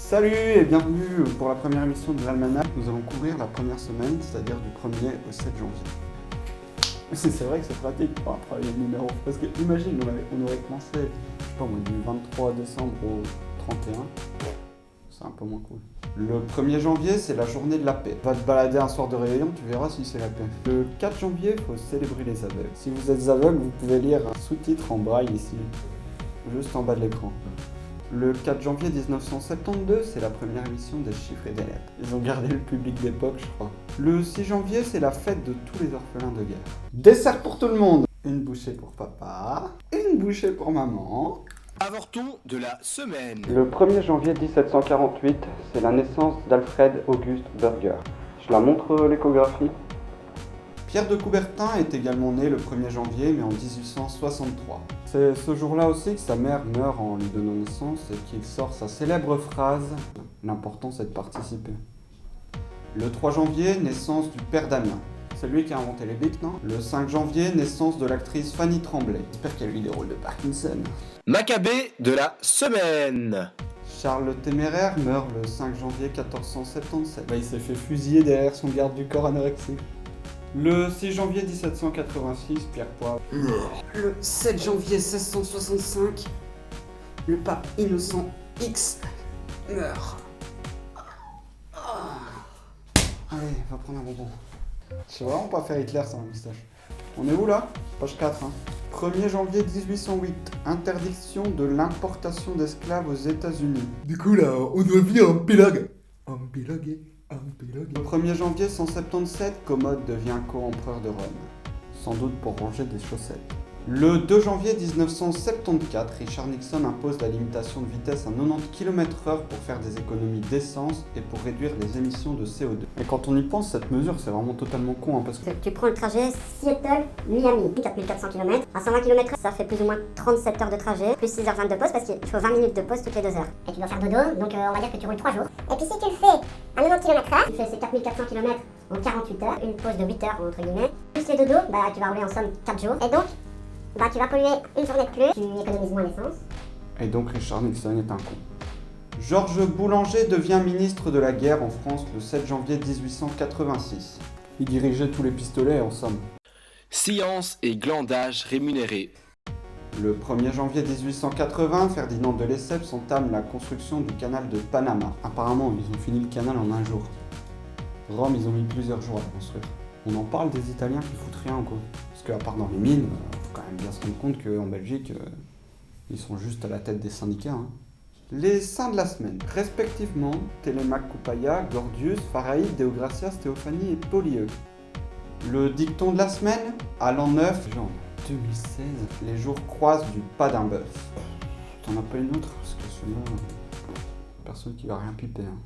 Salut et bienvenue pour la première émission de l'Almanach. Nous allons couvrir la première semaine, c'est-à-dire du 1er au 7 janvier. C'est vrai que c'est pratique pour travailler le numéro. Parce que imagine, on aurait commencé, je sais pas moi, du 23 décembre au 31. C'est un peu moins cool. Le 1er janvier, c'est la journée de la paix. Va te balader un soir de réveillon, tu verras si c'est la paix. Le 4 janvier, il faut célébrer les aveugles. Si vous êtes aveugle, vous pouvez lire un sous-titre en braille ici, juste en bas de l'écran. Le 4 janvier 1972, c'est la première émission des chiffres et des lettres. Ils ont gardé le public d'époque, je crois. Le 6 janvier, c'est la fête de tous les orphelins de guerre. Dessert pour tout le monde. Une bouchée pour papa, une bouchée pour maman. Avorton de la semaine. Le 1er janvier 1748, c'est la naissance d'Alfred August Burger. Je la montre l'échographie. Pierre de Coubertin est également né le 1er janvier, mais en 1863. C'est ce jour-là aussi que sa mère meurt en lui donnant naissance et qu'il sort sa célèbre phrase « L'important c'est de participer ». Le 3 janvier, naissance du père Damien. C'est lui qui a inventé les bics, non? Le 5 janvier, naissance de l'actrice Fanny Tremblay. J'espère qu'elle a eu des rôles de Parkinson. Maccabée de la semaine. Charles le Téméraire meurt le 5 janvier 1477. Il s'est fait fusiller derrière son garde du corps anorexique. Le 6 janvier 1786, Pierre Poivre. Le 7 janvier 1665, le pape Innocent X meurt. Allez, va prendre un bonbon. Je sais vraiment pas faire Hitler sans la moustache. On est où là? Page 4. 1er janvier 1808, interdiction de l'importation d'esclaves aux États-Unis. Du coup là, on devient un pélague. Un pélague. Le 1er janvier 177, Commode devient co-empereur de Rome, sans doute pour ranger des chaussettes. Le 2 janvier 1974, Richard Nixon impose la limitation de vitesse à 90 km/h pour faire des économies d'essence et pour réduire les émissions de CO2. Et quand on y pense, cette mesure, c'est vraiment totalement con, parce que... Tu prends le trajet Seattle-Miami, 4400 km. À 120 km/h, ça fait plus ou moins 37 heures de trajet, plus 6h20 de pause, parce qu'il faut 20 minutes de pause toutes les 2 heures. Et tu dois faire dodo, donc on va dire que tu roules 3 jours. Et puis si tu le fais à 90 km/h, tu fais ces 4400 km en 48 heures, une pause de 8 heures entre guillemets, plus les dodos, tu vas rouler en somme 4 jours. Et donc, tu vas polluer une journée de plus, tu économises moins l'essence. Et donc Richard Nixon est un con. Georges Boulanger devient ministre de la guerre en France le 7 janvier 1886. Il dirigeait tous les pistolets en somme. Science et glandage rémunérés. Le 1er janvier 1880, Ferdinand de Lesseps entame la construction du canal de Panama. Apparemment, ils ont fini le canal en un jour. Rome, ils ont mis plusieurs jours à le construire. On en parle des Italiens qui foutent rien, quoi. Parce qu'à part dans les mines, faut quand même bien se rendre compte qu'en Belgique, ils sont juste à la tête des syndicats. Hein. Les saints de la semaine, respectivement, Télémaque Coupaya, Gordius, Pharaïde, Déogracias, Théophanie et Polyeu. Le dicton de la semaine, à l'an 9, genre 2016, les jours croisent du pas d'un bœuf. T'en as pas une autre? Parce que celui-là, personne qui va rien piper. Hein.